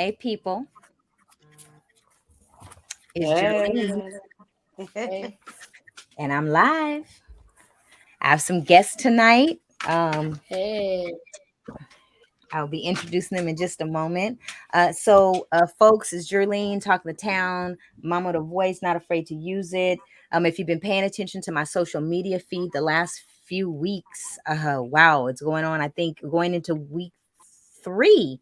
Hey, people, it's Jerlene, Hey. and I'm live. I have some guests tonight. Hey. I'll be introducing them in just a moment. Folks, it's Jerlene talking the town, mama with a voice, not afraid to use it. If you've been paying attention to my social media feed the last few weeks, wow, it's going on. I think going into week 3.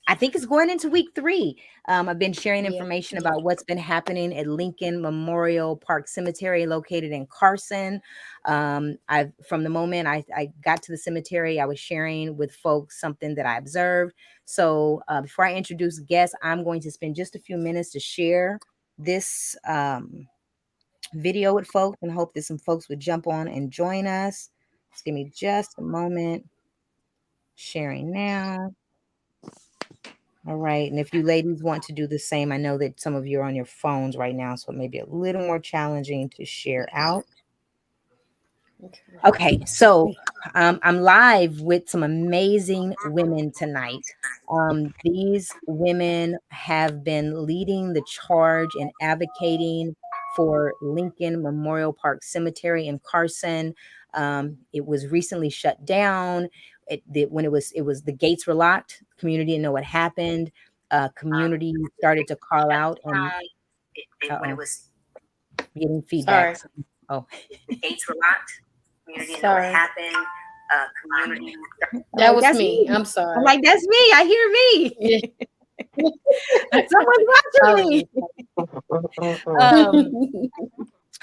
I think it's going into week 3. I've been sharing Yeah. information about what's been happening at Lincoln Memorial Park Cemetery, located in Carson. I from the moment I got to the cemetery, I was sharing with folks something that I observed. So before I introduce guests, I'm going to spend just a few minutes to share this video with folks, and hope that some folks would jump on and join us. Just give me just a moment. Sharing now. All right. And if you ladies want to do the same, I know that some of you are on your phones right now, so it may be a little more challenging to share out. Okay. Okay, so I'm live with some amazing women tonight. These women have been leading the charge and advocating for Lincoln Memorial Park Cemetery in Carson. It was recently shut down. When it was the gates were locked. Community didn't know what happened. Community started to call out, and When it uh-oh, was getting feedback. Sorry. Oh, The gates were locked. Community didn't know what happened. Community. I'm That like, was that's me. me. I'm I'm sorry. like, that's me. I hear Yeah. me. Someone's watching Sorry. me.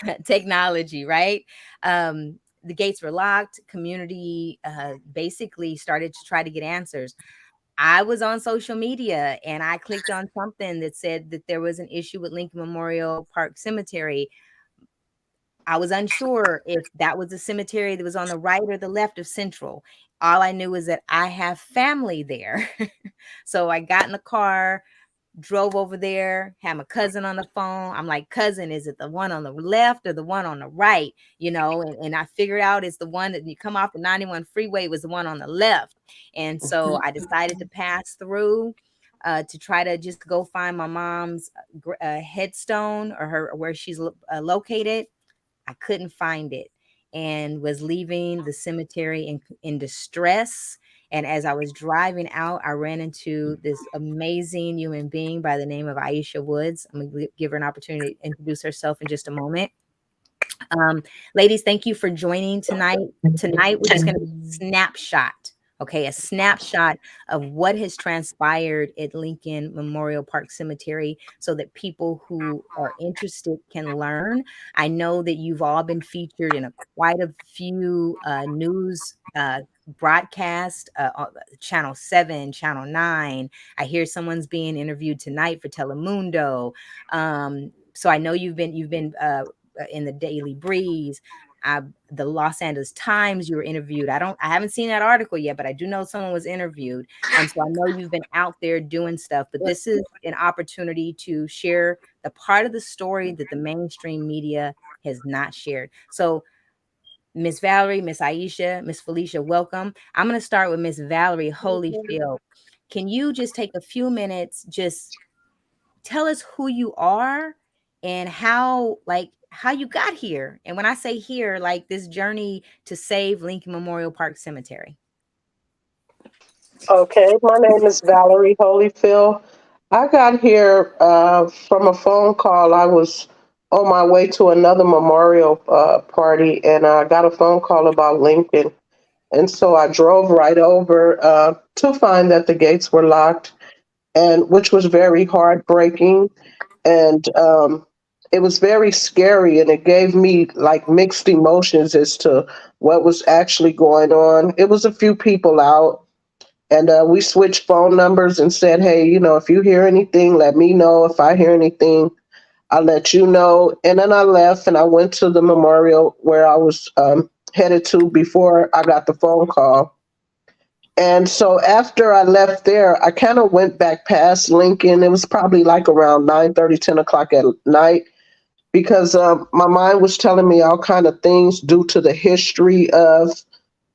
Um, Technology, right? The gates were locked. Community basically started to try to get answers. I was on social media and I clicked on something that said that there was an issue with Lincoln Memorial Park Cemetery. I was unsure if that was the cemetery that was on the right or the left of Central. All I knew is that I have family there. So I got in the car, drove over there, had my cousin on the phone. I'm like, cousin, is it the one on the left or the one on the right? And I figured out it's the one that you come off the 91 freeway was the one on the left. And so I decided to pass through to try to just go find my mom's headstone, or her where she's located. I couldn't find it, and was leaving the cemetery in distress. And as I was driving out, I ran into this amazing human being by the name of Aisha Woods. I'm going to give her an opportunity to introduce herself in just a moment. Ladies, thank you for joining tonight. Tonight, we're just going to be a snapshot. Okay, a snapshot of what has transpired at Lincoln Memorial Park Cemetery so that people who are interested can learn. I know that you've all been featured in quite a few news broadcasts, Channel 7, Channel 9. I hear someone's being interviewed tonight for Telemundo. So I know you've been in the Daily Breeze, the Los Angeles Times. You were interviewed. I haven't seen that article yet, but I do know someone was interviewed. So I know you've been out there doing stuff, but this is an opportunity to share the part of the story that the mainstream media has not shared. So Miss Valerie, Miss Aisha, Miss Felicia, welcome. I'm going to start with Miss Valerie Holyfield. Can you just take a few minutes, just tell us who you are and how you got here? And when I say here, like this journey to save Lincoln Memorial Park Cemetery. Okay, my name is Valerie Holyfield. I got here from a phone call. I was on my way to another memorial party, and I got a phone call about Lincoln. And so I drove right over to find that the gates were locked, and which was very heartbreaking. And it was very scary, and it gave me like mixed emotions as to what was actually going on. It was a few people out, and we switched phone numbers and said, hey, if you hear anything, let me know. If I hear anything, I'll let you know. And then I left and I went to the memorial where I was headed to before I got the phone call. And so after I left there, I kind of went back past Lincoln. It was probably like around 9:30, 10 o'clock at night, because my mind was telling me all kind of things due to the history of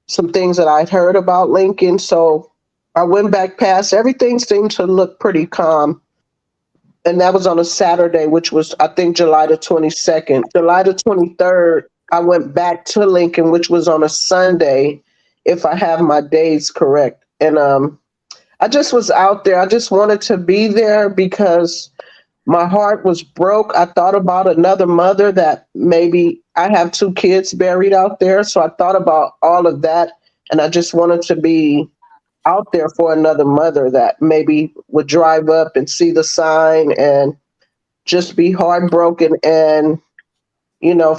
some things that I'd heard about Lincoln. So I went back past. Everything seemed to look pretty calm. And that was on a Saturday, which was, I think, July the 22nd. July the 23rd, I went back to Lincoln, which was on a Sunday, if I have my days correct. And I just was out there. I just wanted to be there because my heart was broke. I thought about another mother that maybe I have two kids buried out there. So I thought about all of that. And I just wanted to be out there for another mother that maybe would drive up and see the sign and just be heartbroken and,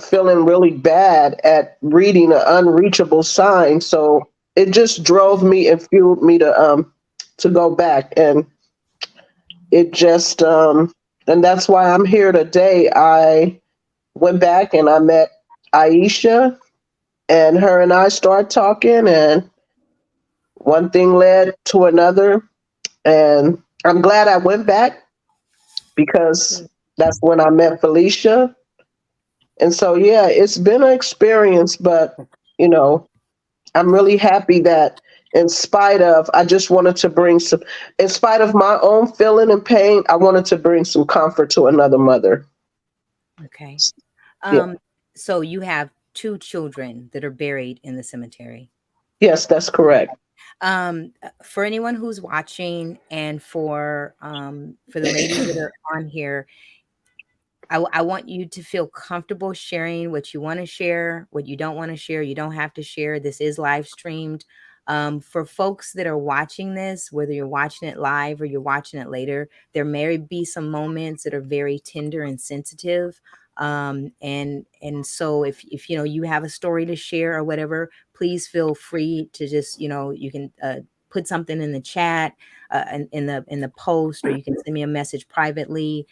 feeling really bad at reading an unreachable sign. So it just drove me and fueled me to go back. And it just and that's why I'm here today. I went back and I met Aisha, and her and I started talking, and one thing led to another. And I'm glad I went back because that's when I met Felicia. And so, yeah, it's been an experience, but, you know, I'm really happy that in spite of, I just wanted to bring some, in spite of my own feeling and pain, I wanted to bring some comfort to another mother. Okay. Yeah. Um, so you have two children that are buried in the cemetery. Yes, that's correct. For anyone who's watching, and for the ladies that are on here, I want you to feel comfortable sharing what you want to share, what you don't want to share. You don't have to share. This is live streamed. For folks that are watching this, whether you're watching it live or you're watching it later, there may be some moments that are very tender and sensitive. And so if you have a story to share or whatever, please feel free to just you can put something in the chat, in the post, or you can send me a message privately.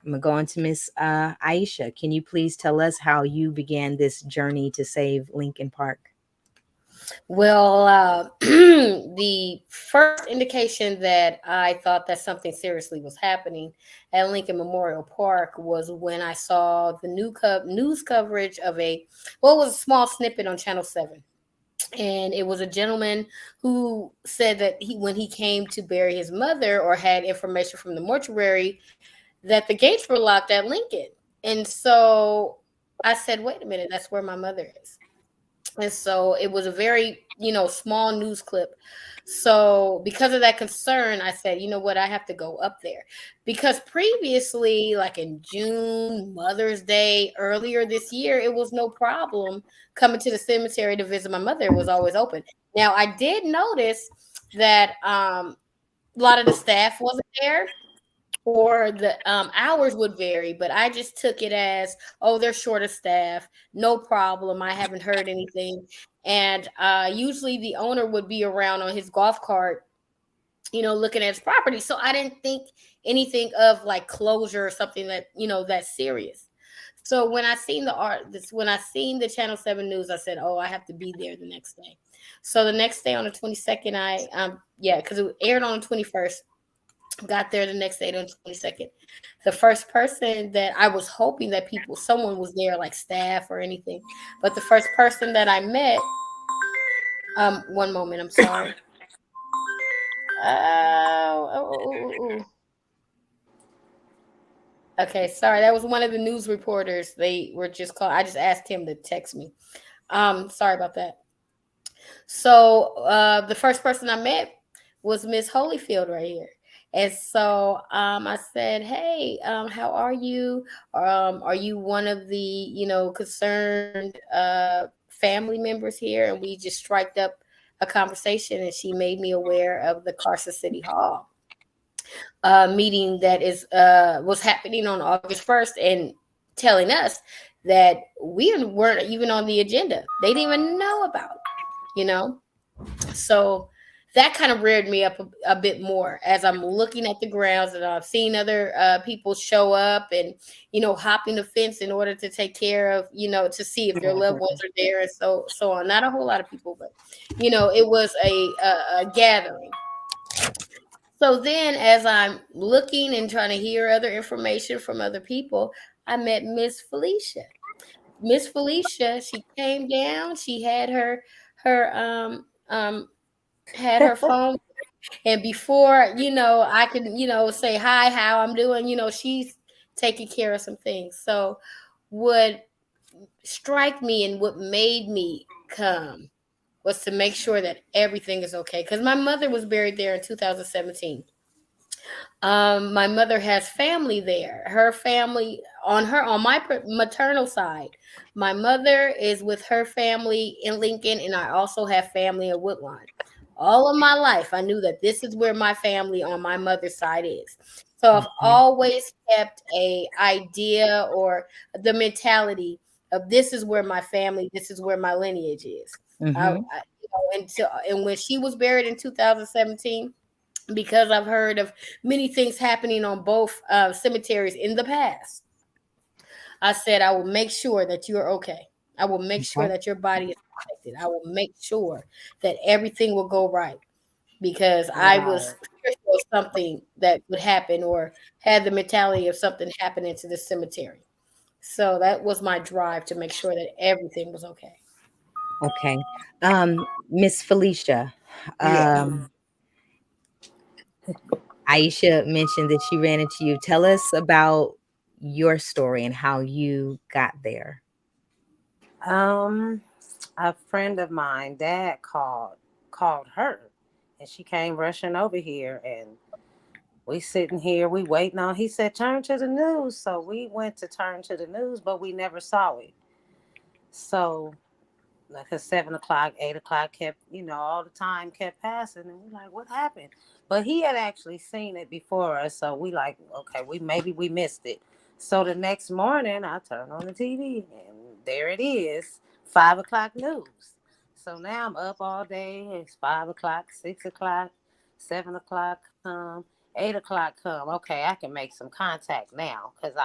I'm gonna go on to Miss Aisha. Can you please tell us how you began this journey to save Lincoln Park? Well, the first indication that I thought that something seriously was happening at Lincoln Memorial Park was when I saw the news coverage of it was a small snippet on Channel 7. And it was a gentleman who said that when he came to bury his mother or had information from the mortuary, that the gates were locked at Lincoln. And so I said, wait a minute, that's where my mother is. And so it was a very, small news clip. So because of that concern, I said, you know what, I have to go up there. Because previously, like in June, Mother's Day, earlier this year, it was no problem coming to the cemetery to visit my mother. It was always open. Now, I did notice that a lot of the staff wasn't there, or the hours would vary, but I just took it as, oh, they're short of staff, no problem. I haven't heard anything. And usually the owner would be around on his golf cart, looking at his property. So I didn't think anything of like closure or something that's serious. So when I seen when I seen the Channel 7 news, I said, oh, I have to be there the next day. So the next day on the 22nd, because it aired on the 21st, got there the next day on the 22nd. The first person that I was hoping that someone was there, like staff or anything, but the first person that I met, one moment, I'm sorry. Oh. Okay, sorry. That was one of the news reporters. They were just called. I just asked him to text me. Sorry about that. So the first person I met was Miss Holyfield right here. And so I said, hey, how are you? Are you one of the, concerned family members here? And we just striked up a conversation, and she made me aware of the Carson City Hall meeting that was happening on August 1st, and telling us that we weren't even on the agenda. They didn't even know about it. So that kind of reared me up a bit more as I'm looking at the grounds, and I've seen other people show up and, hopping the fence in order to take care of, to see if their loved ones are there, and so on. Not a whole lot of people, but, it was a gathering. So then as I'm looking and trying to hear other information from other people, I met Miss Felicia. Miss Felicia, she came down. She had her had her phone, and before I can say hi, how I'm doing, she's taking care of some things. So what strike me and what made me come was to make sure that everything is okay, because my mother was buried there in 2017. My mother has family there. Her family on my maternal side. My mother is with her family in Lincoln, and I also have family in Woodlawn. All of my life, I knew that this is where my family on my mother's side is. So I've Mhm. always kept a idea or the mentality of this is where my family, this is where my lineage is. Mhm. And when she was buried in 2017, because I've heard of many things happening on both cemeteries in the past. I said, I will make sure that you are okay. I will make sure Okay. that your body is protected. I will make sure that everything will go right, because I was Right. fearful of something that would happen or had the mentality of something happening to the cemetery. So that was my drive to make sure that everything was okay. Okay. Miss Felicia, Yes. Aisha mentioned that she ran into you. Tell us about your story and how you got there. Um, a friend of mine, dad called her, and she came rushing over here, and we sitting here, we waiting on. He said, "Turn to the news." So we went to turn to the news, but we never saw it. So like at 7 o'clock, 8 o'clock kept, all the time kept passing, and we like, what happened? But he had actually seen it before us, so we like, okay, we missed it. So the next morning, I turned on the TV, and there it is, 5 o'clock news. So now I'm up all day. It's 5 o'clock, 6 o'clock, 7 o'clock come, 8 o'clock come. Okay, I can make some contact now because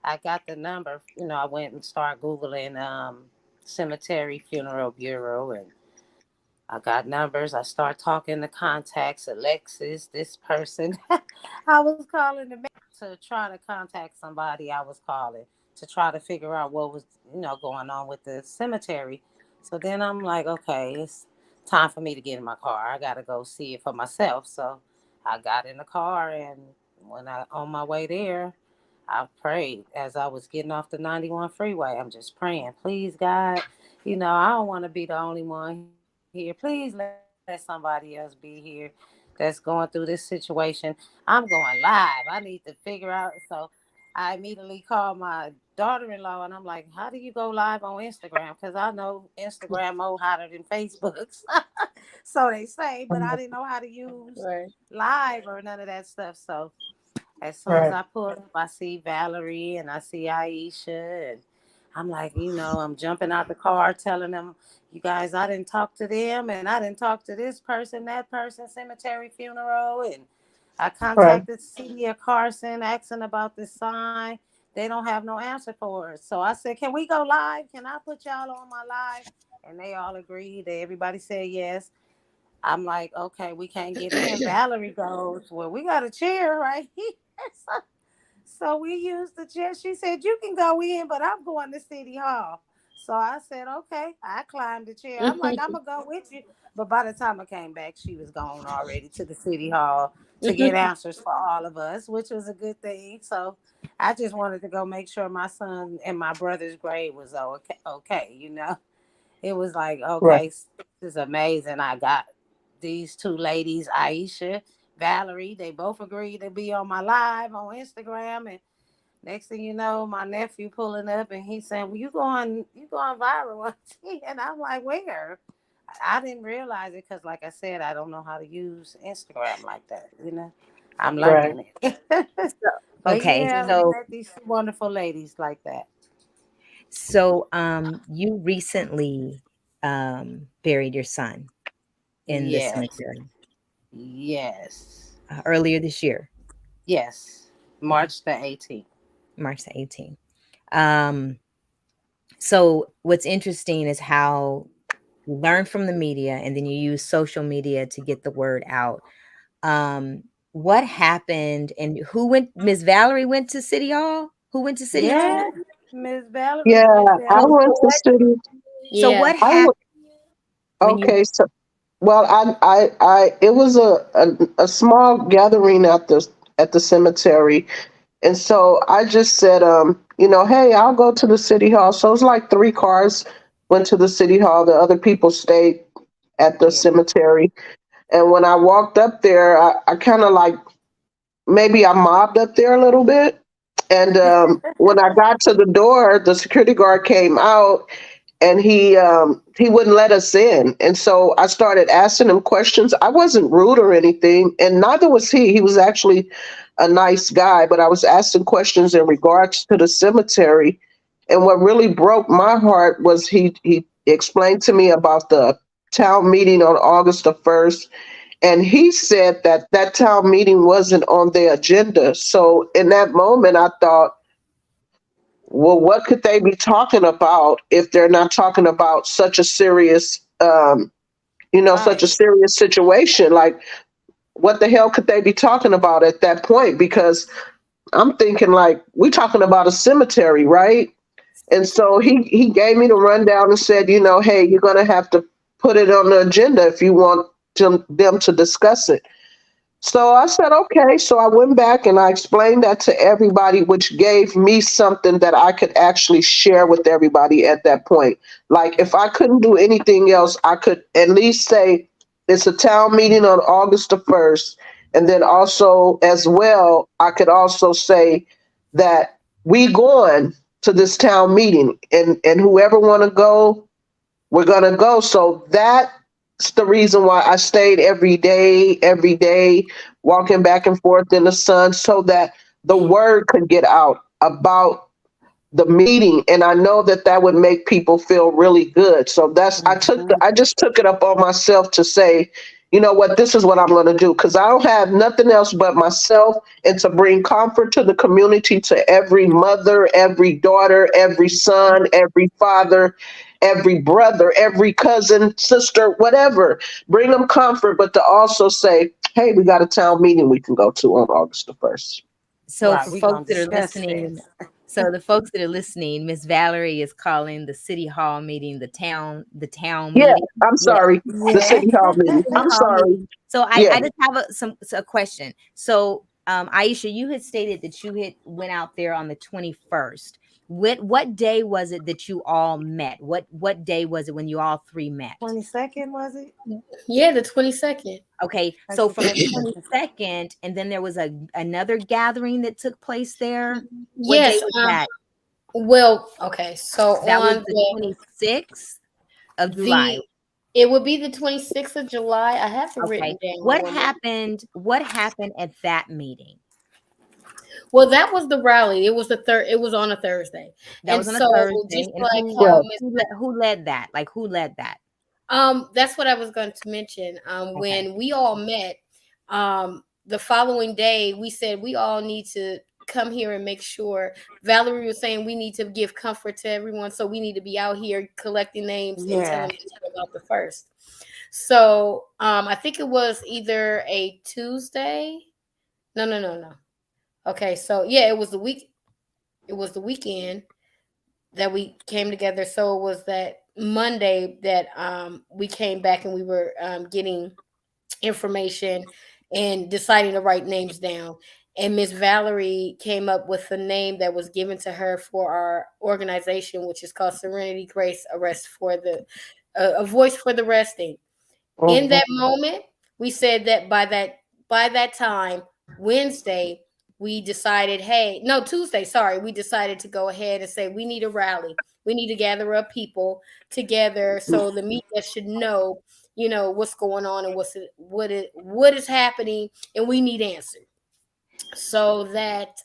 I got the number. I went and started googling cemetery funeral bureau, and I got numbers. I start talking to contacts, Alexis, this person. I was calling the to try to contact somebody. I was calling to try to figure out what was going on with the cemetery. So then I'm like, okay, it's time for me to get in my car. I gotta go see it for myself. So I got in the car, and when I on my way there, I prayed as I was getting off the 91 freeway. I'm just praying, please, God, I don't want to be the only one here. Please let somebody else be here that's going through this situation. I'm going live. I need to figure out. So I immediately called my daughter-in-law, and I'm like, how do you go live on Instagram? Because I know Instagram more hotter than Facebook's. So they say, but I didn't know how to use Right. live or none of that stuff. So as soon as Right. I pull up, I see Valerie and I see Aisha, and I'm like, I'm jumping out the car telling them, you guys, I didn't talk to them, and I didn't talk to this person, that person, cemetery, funeral, and I Right. contacted City of Carson asking about this sign. They don't have no answer for it. So I said, can we go live? Can I put y'all on my live? And they all agreed. Everybody said yes. I'm like, okay, we can't get in. Valerie goes, well, we got a chair right here. So we used the chair. She said, you can go in, but I'm going to City Hall. So I said, okay. I climbed the chair. I'm like, I'm going to go with you. But by the time I came back, she was gone already to the City Hall to get answers for all of us, which was a good thing. So I just wanted to go make sure my son and my brother's grave was okay. Okay. It was like, Right. okay, this is amazing. I got these two ladies, Aisha, Valerie. They both agreed to be on my live on Instagram. And next thing you know, my nephew pulling up, and he's saying, well, you going viral. And I'm like, where? I didn't realize it because, like I said, I don't know how to use Instagram like that. I'm Right. learning it. But Okay. yeah, we So met these wonderful ladies like that. you recently buried your son in the Yes. cemetery Yes. earlier this year, Yes. okay, March the 18th. March the 18th. Um, so what's interesting is how you learn from the media and then you use social media to get the word out. Um, what happened and who went? Miss Valerie went to City Hall. Who went to City Hall? Yeah, Miss Valerie Yeah, went I there. So went to what? city. So Yeah. what I happened went. when you? Okay, so Well, it was a small gathering at the cemetery, and so I just said, hey, I'll go to the city hall. So it was like three cars went to the city hall. The other people stayed at the Yeah. cemetery. And when I walked up there, I kind of like maybe I mobbed up there a little bit. And when I got to the door, the security guard came out and he wouldn't let us in. And so I started asking him questions. I wasn't rude or anything, and neither was he. He was actually a nice guy, but I was asking questions in regards to the cemetery. And what really broke my heart was he explained to me about the town meeting on August the 1st, and he said that that town meeting wasn't on their agenda. So in that moment I thought, well, what could they be talking about if they're not talking about such a serious, such a Right. serious situation? Like, what the hell could they be talking about at that point? Because I'm thinking, like, we're talking about a cemetery, right? And so he gave me the rundown and said, hey, you're going to have to put it on the agenda if you want them to discuss it. So I said, okay. So I went back and I explained that to everybody, which gave me something that I could actually share with everybody at that point. Like, if I couldn't do anything else, I could at least say it's a town meeting on August the 1st. And then also, as well, I could also say that we going to this town meeting, and whoever want to go, we're gonna go. So that's the reason why I stayed every day, walking back and forth in the sun, so that the word could get out about the meeting. And I know that that would make people feel really good. So Mhm. I just took it up on myself to say, you know what, this is what I'm going to do, because I don't have nothing else but myself, and to bring comfort to the community, to every mother, every daughter, every son, every father, every brother, every cousin, sister, whatever. Bring them comfort, but to also say, hey, we got a town meeting we can go to on August the 1st. So Right. for We're gonna folks that are discuss listening, this. Miss Valerie is calling the city hall meeting the town Yeah, meeting. I'm Yeah. sorry. The Yeah. city hall meeting. City I'm hall sorry. meeting. So I, Yeah. I just have a question. So Aisha, you had stated that you had went out there on the 21st. What day was it that you all met? What day was it when you all three met? 22nd was it? Yeah, the 22nd. Okay, That's so the from the 22nd. 22nd, and then there was another gathering that took place there. What day Yes. was that? Well, okay. So That was on the 26th of July. the it would be the 26th of July. I have it Okay. written down. What One minute. happened? What happened at that meeting? Well, that was the rally. It was the third. It was on a Thursday, That and was on a so just Thursday. And like who how Right. Miss, who led that? Like who led that? that's what I was going to mention. Okay. When we all met, the following day, we said we all need to come here and make sure. Valerie was saying we need to give comfort to everyone, so we need to be out here collecting names and Yeah. telling people about the first. So, I think it was either a Tuesday. No, no, no, no. Okay, so yeah, it was the week. It was the weekend that we came together. So it was that Monday that we came back and we were getting information and deciding to write names down. And Miss Valerie came up with the name that was given to her for our organization, which is called Serenity Grace Arrest for the a voice for the resting. In Mhm. that moment, we said that by that time, Wednesday, we decided, hey, no, Tuesday, sorry, we decided to go ahead and say we need a rally. We need to gather up people together so the media should know, what's going on and what is happening, and we need answers. So that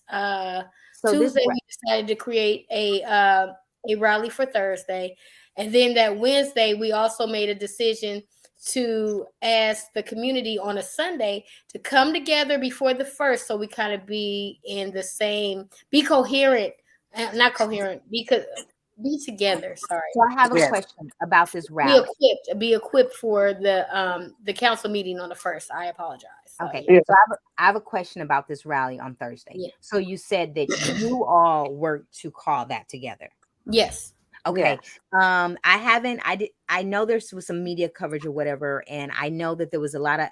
So this Tuesday we decided to create a rally for Thursday, and then that Wednesday we also made a decision to ask the community on a Sunday to come together before the first, so we kind of be coherent, not coherent, because be together. Sorry, so I have a Yeah. question about this be rally. equipped, be equipped for the council meeting on the first. I apologize. So Okay. yeah, Yeah. So I have a question about this rally on Thursday. yeah, So you said that you all worked to call that together. yes. Okay. Yes. I haven't. I know there was some media coverage or whatever, and I know that there was a lot of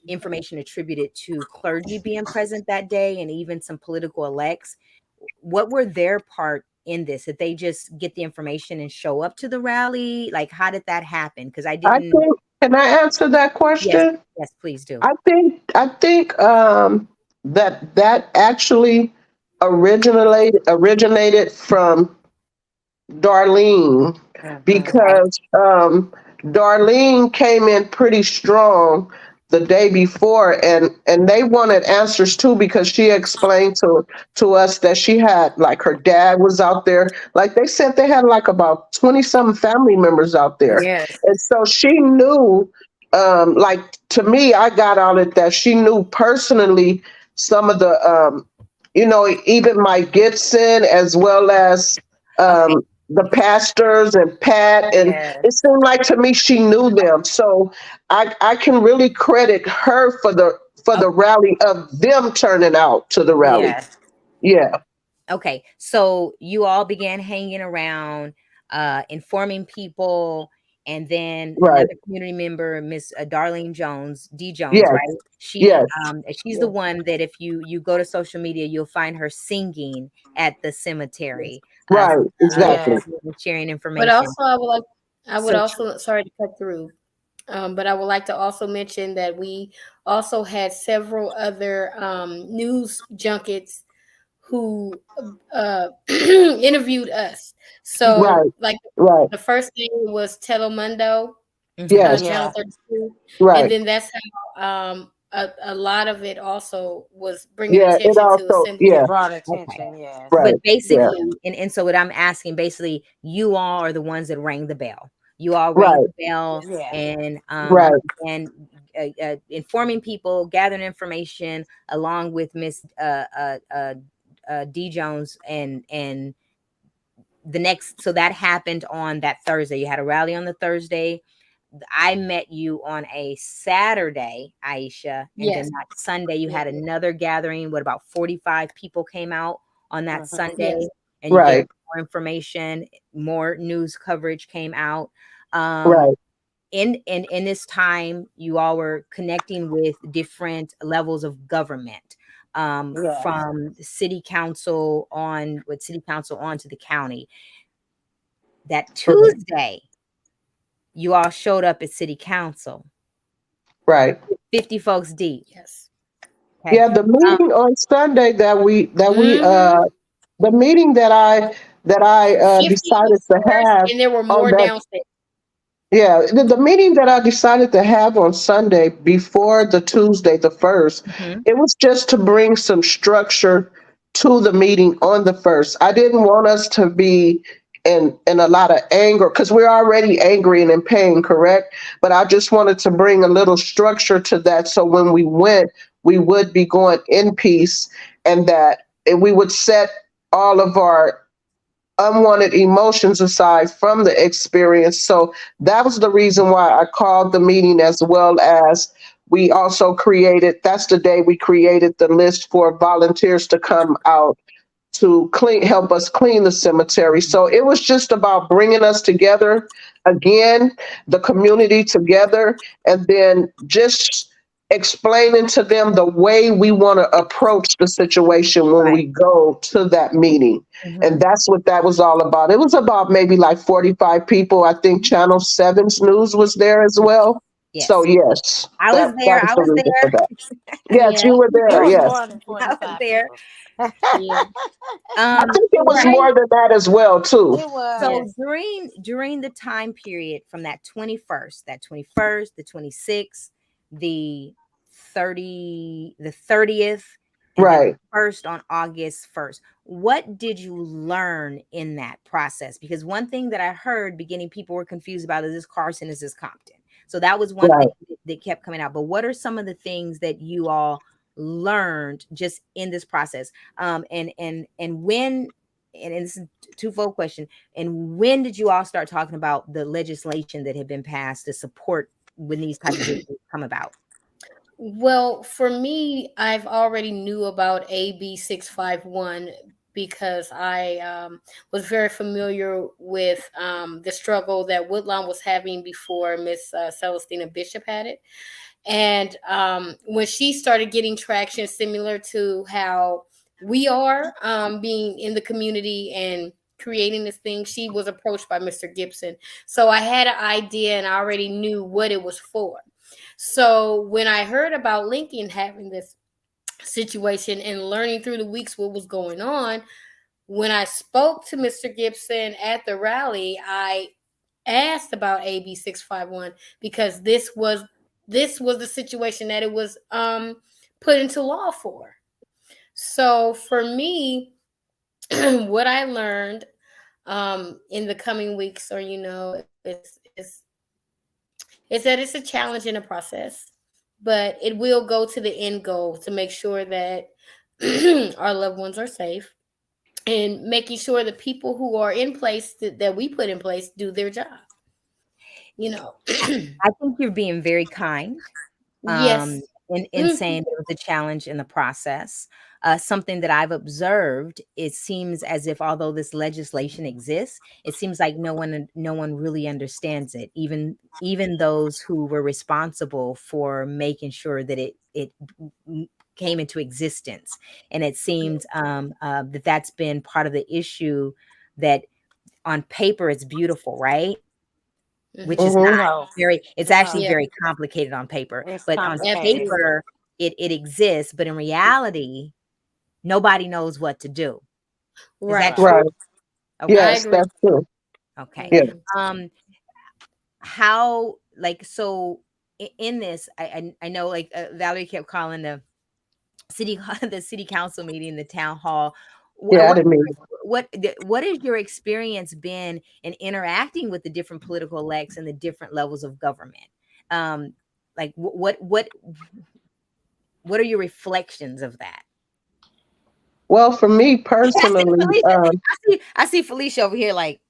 information attributed to clergy being present that day, and even some political elects. What were their part in this? Did they just get the information and show up to the rally? Like, how did that happen? Because I I didn't. think, can I answer that Yes. question? Yes. Please do. I think that actually originated from Darlene, Mm-hmm. Okay. because Darlene came in pretty strong the day before, and they wanted answers too, because she explained to us that she had, like, her dad was out there. Like, they said they had like about 20 some family members out there, Yes. and so she knew. Like, to me, I got on it that she knew personally some of the, even Mike Gibson, as well as Okay. the pastors and Pat, and Yes. it seemed like to me she knew them. So I can really credit her for the Okay. rally, of them turning out to the rally. Yes. Yeah, Okay, so you all began hanging around, informing people, and then right. another community member, Miss Darlene Jones, D Jones, Yes, right? She, yes, she's the Yeah. one that if you go to social media, you'll find her singing at the Yes. cemetery, right, exactly. Yes. singing and sharing But information. also, I would So, also, sorry to cut through, but I would like to also mention that we also had several other news junkets who interviewed us. mhm, So, Right, like, right. the first thing was Telemundo, mhm, Yes, Channel Yeah. 32, and right. then that's how a lot of it also was bringing Yeah, it attention to also, Assembly. yeah, Brought okay. attention. Yes. right. But Yeah, basically, and so what I'm asking, basically, you all are the ones that rang the bell. You all rang right, the bell, Yes. Yes. and right, you began informing people, gathering information along with Miss D Jones, and the next. So that happened on that Thursday. You had a rally on the Thursday. I met you on a Saturday, Aisha, and then Yes. that Sunday you Yes. had another gathering. What, about 45 people came out on that Mm-hmm. Sunday, Yes. and you gave right, more information, more news coverage came out. right, In this time, you all were connecting with different levels of government, Yes. from the city council on, with city council on to the county. That right, Tuesday, you all showed up at city council, right. 50 folks deep. Yes. Okay. Yeah, the Um, meeting on Sunday mhm. the meeting that I 50 decided to upstairs, have and there were on more that. downstairs. Yeah, the meeting that I decided to have on Sunday before the Tuesday, the first, Mhm. it was just to bring some structure to the meeting on the first. I didn't want us to be in a lot of anger, because we're already angry and in pain, correct? But I just wanted to bring a little structure to that, so when we went, we would be going in peace, and we would set all of our unwanted emotions aside from the experience. So that was the reason why I called the meeting, as well as we also created, that's the day we created the list for volunteers to come out to help us clean the cemetery. So it was just about bringing us together again, the community together, and then just explaining to them the way we want to approach the situation when Right. we go to that meeting. And Mhm. that's what that was all about. It was about maybe like 45 people. I think Channel 7's news was there as well. So Yes. yes, I was that there. was I the was reason for there. that. Yes, Yeah. you were It there. was Yes. more than I was 45 there. people. Yeah. I think it was During more than that as well too. It was. So Yes. during the time period from that 21st, the 26th, the 30th, and then Right. first on August 1st. What did you learn in that process? Because one thing that I heard beginning, people were confused about, is this Carson, is this Compton? So that was one thing Right. that kept coming out. But what are some of the things that you all learned just in this process? And when, and it's a twofold question, and when did you all start talking about the legislation that had been passed to support when these type of issues come about? Well, for me, I've already knew about AB 651 because I was very familiar with the struggle that Woodlawn was having before Miss Celestina Bishop had it. And when she started getting traction similar to how we are being in the community and creating this thing, she was approached by Mr. Gibson. So I had an idea and I already knew what it was for. So when I heard about Lincoln having this situation and learning through the weeks what was going on, when I spoke to Mr. Gibson at the rally, I asked about AB 651 because this was the situation that it was put into law for. So for me, what I learned in the coming weeks, or is that it's a challenge in a process, but it will go to the end goal to make sure that our loved ones are safe and making sure the people who are in place that we put in place do their job. You know, I think you're being very kind, yes. in saying there was a challenge in the process. Something that I've observed, it seems as if although this legislation exists, it seems like no one really understands it. Even those who were responsible for making sure that it came into existence, and it seems that that's been part of the issue. That on paper it's beautiful, right? Which is Hmm. not Mhm. No, it's actually no, Yeah, very complicated on paper, it's but on complicated. absolutely. paper, it exists, but in reality, nobody knows what to do. Is that Right. true? Right. I Okay, Yes, agree. that's true. okay. Yeah. Hmm. Um, how, like, so in this, I know, like, Valerie kept calling the city the city council meeting, the town hall. Yeah, I What didn't mean. what has your experience been in interacting with the different political elects and the different levels of government? Um, like, what are your reflections of that? Well, for me I see personally, Felicia. I see Felicia over here. Like,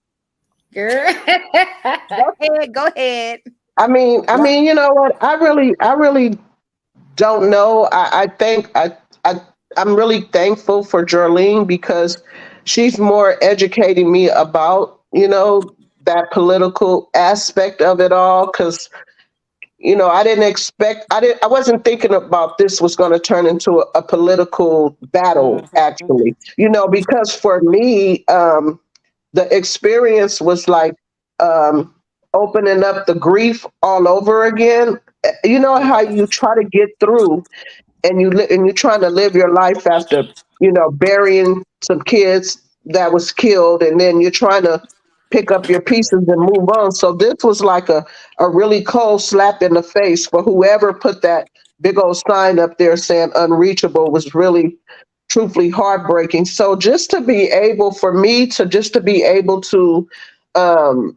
Girl. go ahead, go ahead. I mean, you know what? I really don't know. I think I'm really thankful for Jerlene because she's more educating me about, that political aspect of it all. Because I didn't expect, I wasn't thinking about this was going to turn into a political battle, Hmm. actually. Because for me, the experience was like um, opening up the grief all over again. You know how you Yes. try to get through and you're trying to live your life after burying some kids that was killed, and then you're trying to pick up your pieces and move on. So this was like a really cold slap in the face for whoever put that big old sign up there saying unreachable. Was really truthfully heartbreaking. So just to be able for me to just to be able um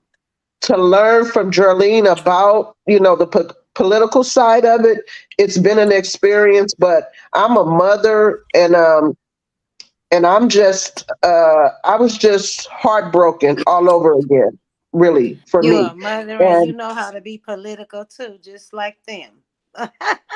to learn from Jerlene about, the political side of it. It's been an experience, but I'm a mother, and I was just heartbroken all over again, really, for You a me. mother and you And know how to be political too, just like them.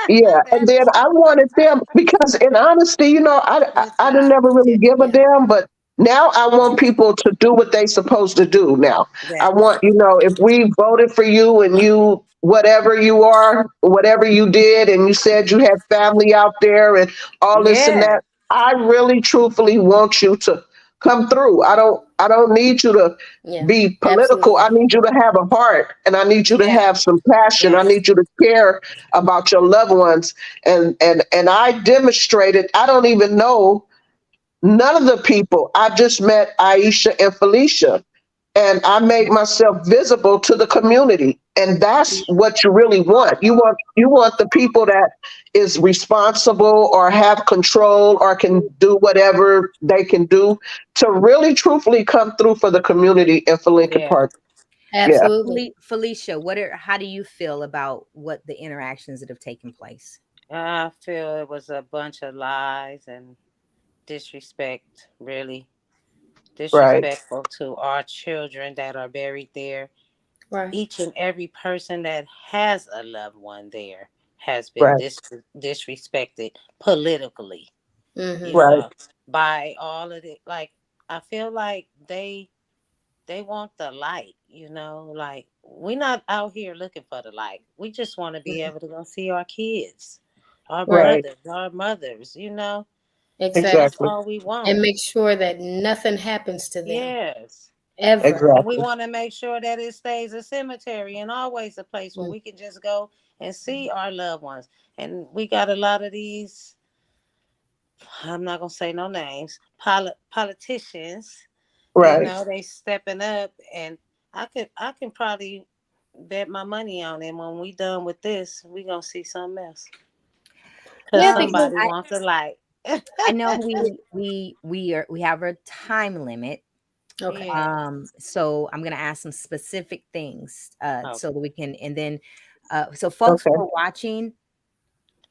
yeah, and That's then I wanted them because, in honesty, good I didn't job. never really give a Yeah. damn, but now I want people to do what they supposed to do. Now I That want, part. if we voted for you and you whatever you are, whatever you did, and you said you had family out there and all this and Yeah, that, I really, truthfully want you to come through. I don't need you to Yeah. be political. I Absolutely. need you to have a heart, and I need you to yeah, have some passion. I yes. need you to care about your loved ones, and I demonstrated. I don't even know none of the people. I just met Aisha and Felicia, and I made myself visible to the community, and that's what you really want. You want the people that is responsible or have control or can do whatever they can do to really truthfully come through for the community and for Lincoln Yeah. Park. Yeah. Absolutely. Felicia, how do you feel about what the interactions that have taken place? I feel it was a bunch of lies and disrespect, really Right. disrespectful to our children that are buried there. Right. Each and every person that has a loved one there has been Right. disrespected politically, you Hmm. Right. know. by all of it. Like I feel like they want the light, like we're not out here looking for the light. We just want to be able to go see our kids, our Right. Right. brothers, our mothers. That's Exactly. Exactly. all we And want. make sure that nothing happens to them Yes. ever. And we Exactly. want to make sure that it stays a cemetery and always a place where Mm. we can just go and see our loved ones. And we got a lot of these, I'm not going to say no names, politicians, Right. they stepping up, and I can probably bet my money on it. When we done with this, we going to see something else cuz Yeah, because somebody wants a light. I know we have a time limit. okay. Yes. So I'm gonna ask some specific things Okay. so that we can, and then so folks Okay. who are watching,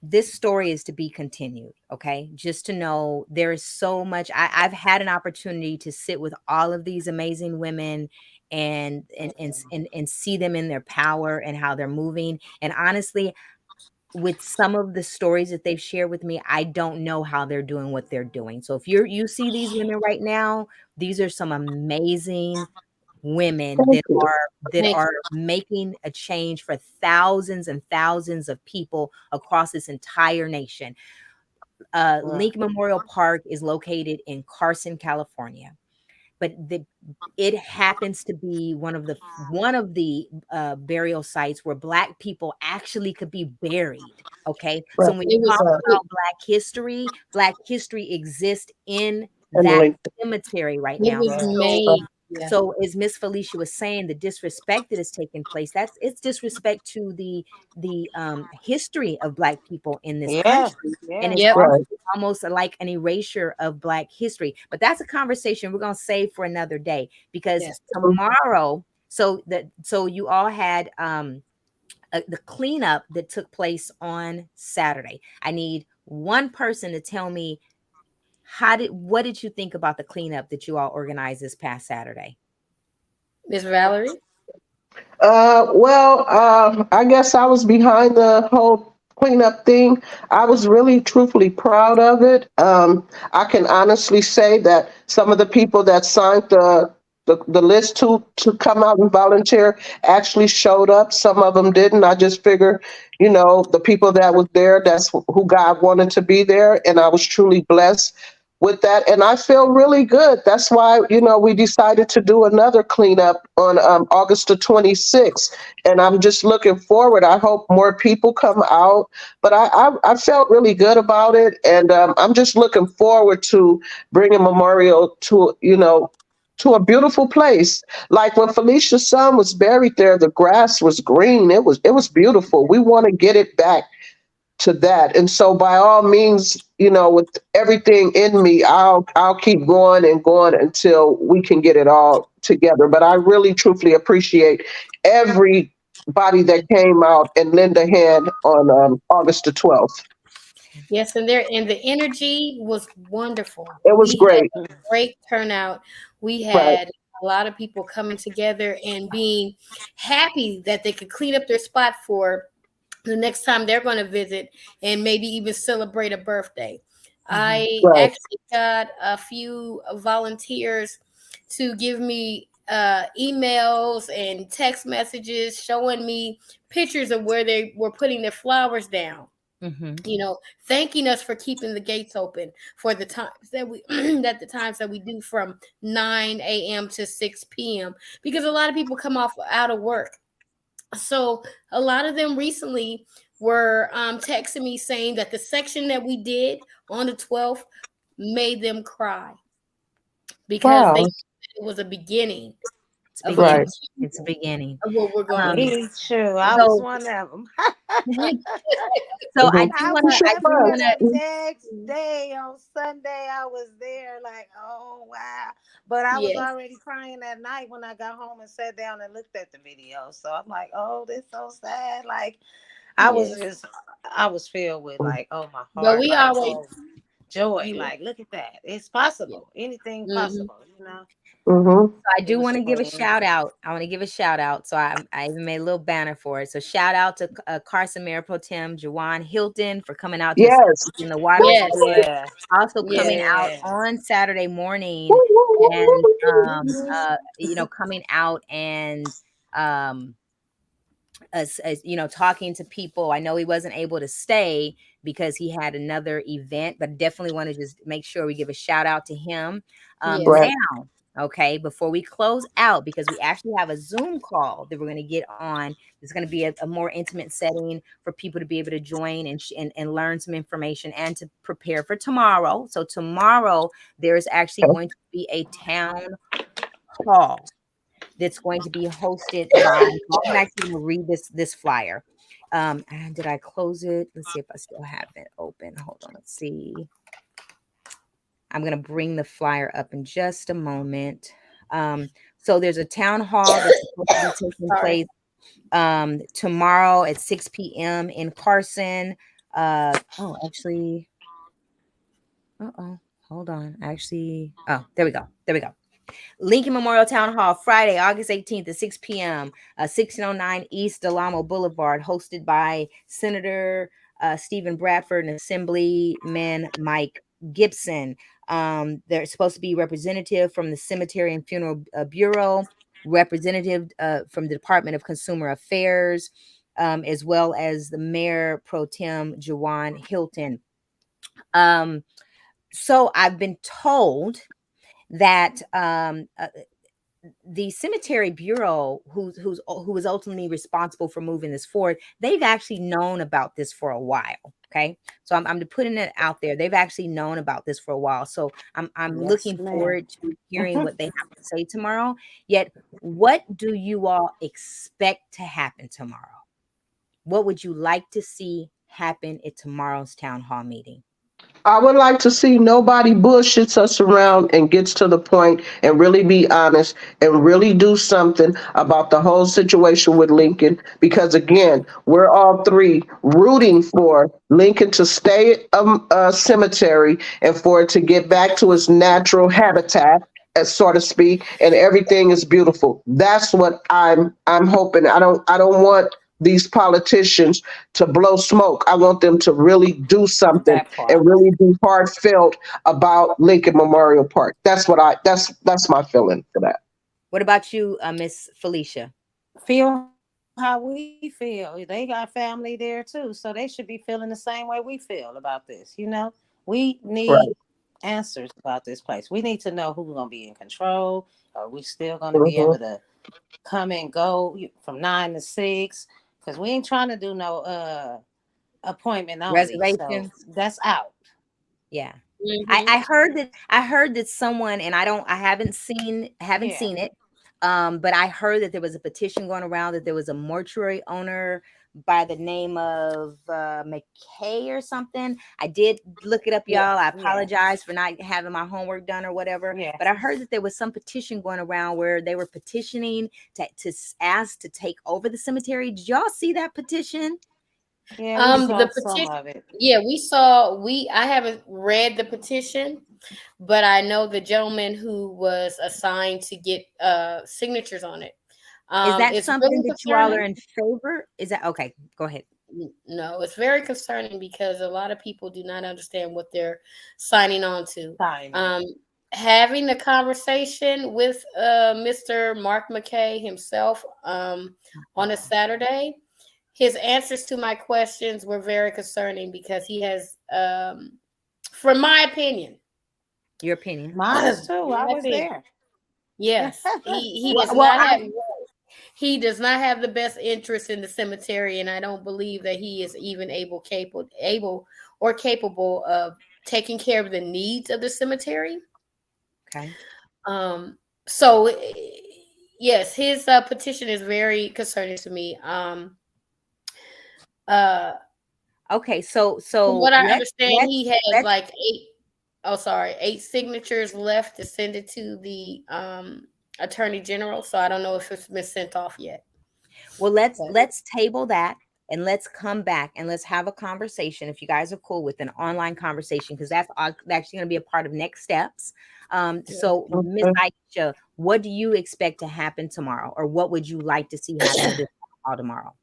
this story is to be continued. Okay, just to know there is so much. I've had an opportunity to sit with all of these amazing women and see them in their power and how they're moving. And honestly, with some of the stories that they've shared with me, I don't know how they're doing what they're doing. So if you see these women right now, these are some amazing women Thank you. that Thank are making a change for thousands and thousands of people across this entire nation. Right. Lincoln Memorial Park is located in Carson, California, but it happens to be one of the burial sites where Black people actually could be buried. Okay, so Right. when we It was talk Right. about Black history exists in And that link. cemetery right it now. was Right. So Right. made. Yeah. so as Miss Felicia was saying, the disrespect that is taking place, it's disrespect to the history of Black people in this Yes. country. And it's Yes. Yep. also Right. almost like an erasure of Black history. But that's a conversation we're gonna save for another day, because Yes. tomorrow, so you all had the cleanup that took place on Saturday. I need one person to tell me, what did you think about the cleanup that you all organized this past Saturday? Miss Valerie. I guess I was behind the whole cleanup thing. I was really truthfully proud of it. I can honestly say that some of the people that signed the list to come out and volunteer actually showed up. Some of them didn't. I just figure, the people that was there, that's who God wanted to be there. And I was truly blessed with that. And I feel really good. That's why, we decided to do another cleanup on August the 26th. And I'm just looking forward. I hope more people come out. But I felt really good about it. And I'm just looking forward to bringing Memorial to a beautiful place. Like when Felicia's son was buried there, the grass was green. It was beautiful. We want to get it back to that. And so by all means, with everything in me, I'll keep going and going until we can get it all together. But I really truthfully appreciate everybody that came out and lend a hand on August the 12th. Yes, and the energy was wonderful. It was We had great. a great turnout. We Right. had a lot of people coming together and being happy that they could clean up their spot for the next time they're going to visit and maybe even celebrate a birthday. Mhm. I Right. actually got a few volunteers to give me emails and text messages showing me pictures of where they were putting their flowers down, Mhm. thanking us for keeping the gates open for the times that we that the times that we do from 9 a.m. to 6 p.m. because a lot of people come off out of work. So a lot of them recently were texting me saying that the section that we did on the 12th made them cry because they Wow. it was a beginning It's of a Right. beginning. It's a continuation beginning. of what we're going to Um, do. Me too. I was so one of them. so I Mhm. do I want You to should I I do have. remember want to the next day on Sunday I was there like, oh wow. But I was Yes, already crying that night when I got home and sat down and looked at the video. So I'm like, oh, this so sad. Like I was yes. just I was filled with like, oh my But heart, we like, always oh. joy. Yeah. Like, look at that. It's Yeah. possible. Anything Hmm. possible, you know. Mhm. I It do was want to give a clean. shout out. I want to give a shout out. So I even made a little banner for it. So shout out to Carson Mayor Pro Tem Jawan Hilton for coming out to assist Yes. in the water Yes. shortage. Yeah. Also coming Yes. out Yeah. on Saturday morning Woo, woo, woo, and woo. coming out and um as talking to people. I know he wasn't able to stay because he had another event, but definitely want to just make sure we give a shout out to him. Yes. Right. Now, okay, before we close out, because we actually have a Zoom call that we're going to get on. It's going to be a more intimate setting for people to be able to join and learn some information and to prepare for tomorrow. So tomorrow there is actually Okay. going to be a town hall that's going to be hosted by. I'm actually going to read this flyer. And did I close it? Let's see if I still have it open. Hold on. Let's see. I'm going to bring the flyer up in just a moment. So there's a town hall that's supposed to be taking Sorry. place tomorrow at 6 p.m. in Carson. Actually, hold on. Actually, oh, there we go. There we go. Lincoln Memorial Town Hall, Friday, August 18th at 6 p.m., 1609 East Delamo Boulevard, hosted by Senator Stephen Bradford and Assemblyman Mike Gibson. There's supposed to be representative from the Cemetery and Funeral Bureau, representative from the Department of Consumer Affairs, as well as the Mayor Pro Tem Jawan Hilton. Um, so I've been told that the cemetery bureau who was ultimately responsible for moving this forward, they've actually known about this for a while. Okay, so I'm putting it out there. They've actually known about this for a while, so I'm Yes, looking ma'am. forward to hearing what they have to say tomorrow. Yet, what do you all expect to happen tomorrow? What would you like to see happen at tomorrow's town hall meeting? I would like to see nobody bullshits us around and gets to the point and really be honest and really do something about the whole situation with Lincoln. Because again, we're all three rooting for Lincoln to stay a cemetery and for it to get back to its natural habitat, as so to speak, and everything is beautiful. That's what I'm hoping. I don't want these politicians to blow smoke. I want them to really do something That part. and really be heartfelt about Lincoln Memorial Park. That's my feeling for that. What about you, Miss Felicia? Feel how we feel. They got family there too, so they should be feeling the same way we feel about this. We need Right. answers about this place. We need to know who's going to be in control. Are we still going to be able to Hmm. come and go from 9 to 6? Because we ain't trying to do no appointment only. So Reservations? that's out. Yeah. Hmm. I heard that someone, and I haven't Yeah. seen it. But I heard that there was a petition going around that there was a mortuary owner by the name of McKay or something. I did look it up, Yeah. y'all. I Yeah. apologize for not having my homework done or whatever. Yeah. But I heard that there was some petition going around where they were petitioning ask to take over the cemetery. Did y'all see that petition? Yeah, we saw The some petition. of it. Yeah, we saw. I haven't read the petition, but I know the gentleman who was assigned to get signatures on it. Is that It's really something that you all are concerning. in favor? Is that okay? Go ahead. No, it's very concerning because a lot of people do not understand what they're signing on to. Timing. Um, Having a conversation with Mr. Mark McKay himself on a Saturday, his answers to my questions were very concerning because he has, from my opinion, Your opinion. Mine is too. I my was opinion, there. yes, he Well, does well, not I have. He does not have the best interest in the cemetery, and I don't believe that he is even capable of taking care of the needs of the cemetery. okay. Um, so yes, his petition is very concerning to me. Uh, Okay, so from so what I let understand, let he has let's like eight. Oh, sorry, 8 signatures left to send it to the attorney general. So I don't know if it's been sent off yet. well let's But let's table that. and let's come back and let's have a conversation. If you guys are cool with an online conversation, because that's actually going to be a part of next steps. Yeah. So Miss Okay. Aisha, what do you expect to happen tomorrow, or what would you like to see happen with this call tomorrow?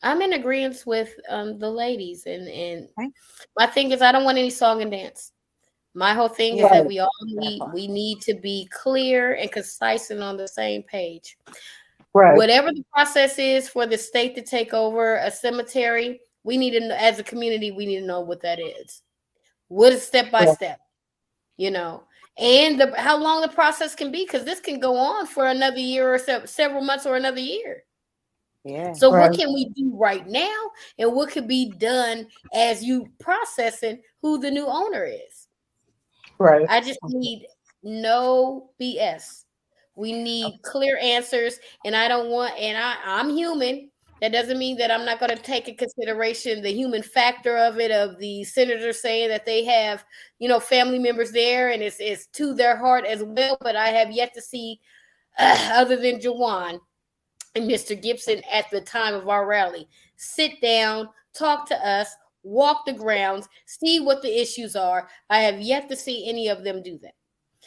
I'm in agreement with the ladies, and Okay. my thing is I don't want any song and dance. My whole thing is Yeah, that Right. we all that need part. we need to be clear and concise and on the same page. Right. Whatever the process is for the state to take over a cemetery, we need to as a community, we need to know what that is. What is step by Right. step, you know, and how long the process can be, because this can go on for another year or several months or another year. So Yes. what Right. can we do right now, and what could be done as you processing who the new owner is? Right. I just Okay. need no BS. We need clear answers, and I don't want. And I'm human. That doesn't mean that I'm not going to take in consideration the human factor of it. Of the senators saying that they have, family members there, and it's to their heart as well. But I have yet to see, other than Jawan and Mr. Gibson at the time of our rally, sit down, talk to us, walk the grounds, see what the issues are. I have yet to see any of them do that.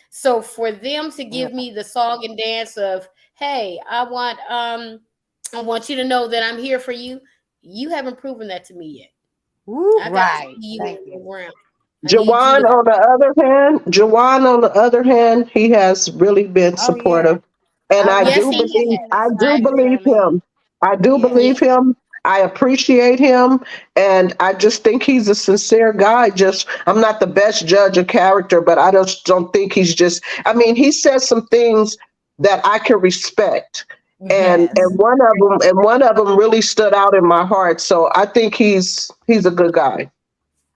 So for them to Yeah. give me the song and dance of, hey, I want you to know that I'm here for you. You haven't proven that to me yet. Woo. I got to see Right. you Thank on the you. ground. I need you Jawan, to. on the other hand, Jawan, on the other hand, he has really been Oh yeah. supportive, and I I watched Yes, do he him believe, yesterday, has. I I do Sister believe agree. Jerlene. him. I do Yeah. Yeah. believe him. I appreciate him, and I just think he's a sincere guy. Just, I'm not the best judge of character, but I just don't think he's just. I mean, he says some things that I can respect, and Mm-hmm. Yes. one of them really stood out in my heart. So I think he's a good guy.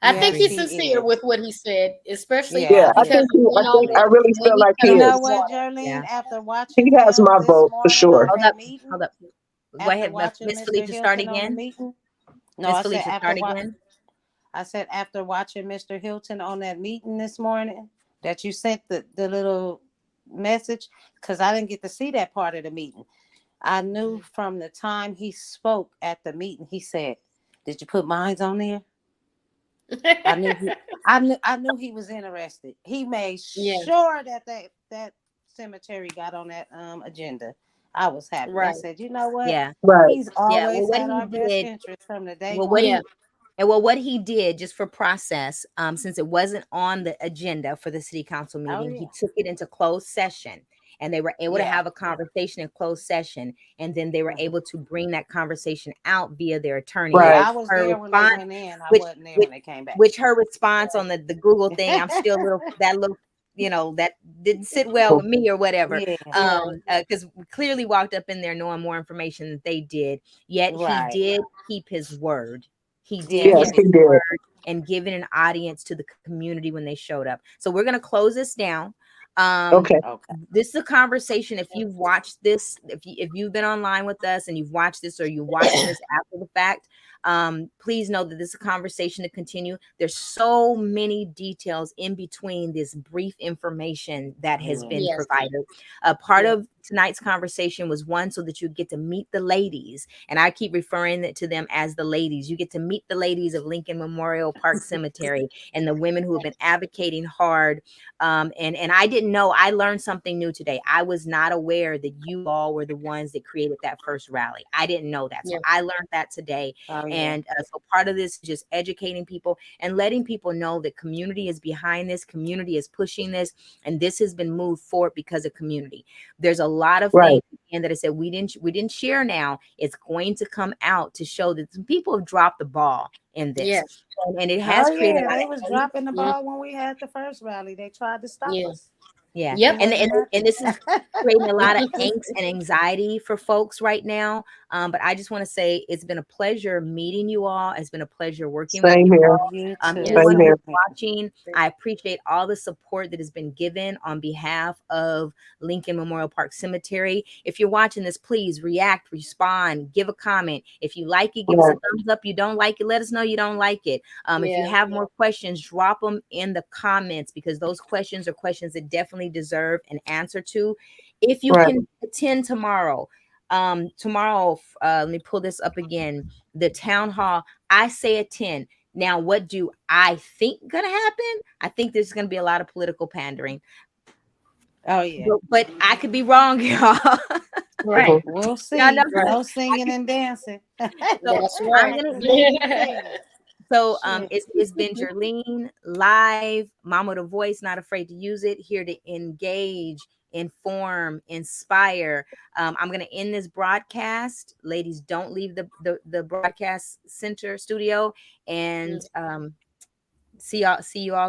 I I think Yes, agree. he's he sincere is. with what he said, especially Yeah, Yeah, he because is. it went on I really when feel he like he cut You up know his is. what, daughter. Yeah. Jerlene? After He watching has him my this vote for morning sure. on Hold that up. meeting, Hold up. Go after ahead, watching Miss Mr. Felicia. Start Hilton on the again. meeting, no, Miss I said Felicia, start again. I said after watching Mr. Hilton on that meeting this morning that you sent the little message, because I didn't get to see that part of the meeting. I knew from the time he spoke at the meeting, he said, "Did you put mines on there?" I knew he, I knew he was interested. He made Yeah, sure that that cemetery got on that agenda. I was happy. I right. said, you know what? Yeah. Right, He's Yeah. Well, always what had he our best did. interest from the day Well, what Yeah, one. he what he did, just for process, since it wasn't on the agenda for the city council Oh meeting, he yeah, took it into closed session, and they were able to yeah. have a conversation in closed session, and then they were Mhm. able to bring that conversation out via their attorney, Yeah, right, which I was her there when they response, went in. I which wasn't there which when they came back. which her response on the Google thing, I'm still a little that little, that didn't sit well with me or whatever. Yeah, right. Because we clearly walked up in there knowing more information than they did, yet he right. did keep his word. He did yes, keep Yeah, he his did. word and given an audience to the community when they showed up. So we're gonna close this down. Um, Okay, Okay. this is a conversation. If you've watched this, if you've been online with us and you've watched this, or you're watching this after the fact, please know that this is a conversation to continue. There's so many details in between this brief information that has Yeah. been yes, provided. A part yeah, of tonight's conversation was one, so that you get to meet the ladies, and I keep referring to them as the ladies. You get to meet the ladies of Lincoln Memorial Park Cemetery, and the women who have been advocating hard. And I didn't know. I learned something new today. I was not aware that you all were the ones that created that first rally. I didn't know that, so yeah, I learned that today. Oh yeah. And so part of this is just educating people and letting people know that community is behind this, community is pushing this, and this has been moved forward because of community. There's a lot of right, things, and that I said we didn't share. Now it's going to come out to show that some people have dropped the ball in this, yes, and it Oh has created a yeah. lot They was of hate. dropping the mm, ball when we had the first rally. They tried to stop yeah, us. Yeah, It yep, and wasn't this is creating a lot of mm, angst and anxiety for folks right now. But I just want to say it's been a pleasure meeting you all. It's been a pleasure working with same you here, all. you too. yes. same Anyone who's here. Same here. watching, I appreciate all the support that has been given on behalf of Lincoln Memorial Park Cemetery. If you're watching this, please react, respond, give a comment. If you like it, give us a Right, thumbs up. You don't like it, let us know you don't like it. If you Yeah, have more questions, drop them in the comments, because those questions are questions that definitely deserve an answer to. If you right, can attend tomorrow, Tomorrow, let me pull this up again. The town hall, I say attend. Now, what do I think gonna happen? I think there's gonna be a lot of political pandering, Oh yeah. but I could be wrong, y'all. Right. We'll Y'all know, see. Right. No I singing could, and dancing. so That's I'm right. gonna. No singing. So Shit. it's been Jerlene live, Mama the Voice, not afraid to use it, here to engage, inform, inspire. I'm gonna end this broadcast. Ladies, don't leave the broadcast center studio, and see you all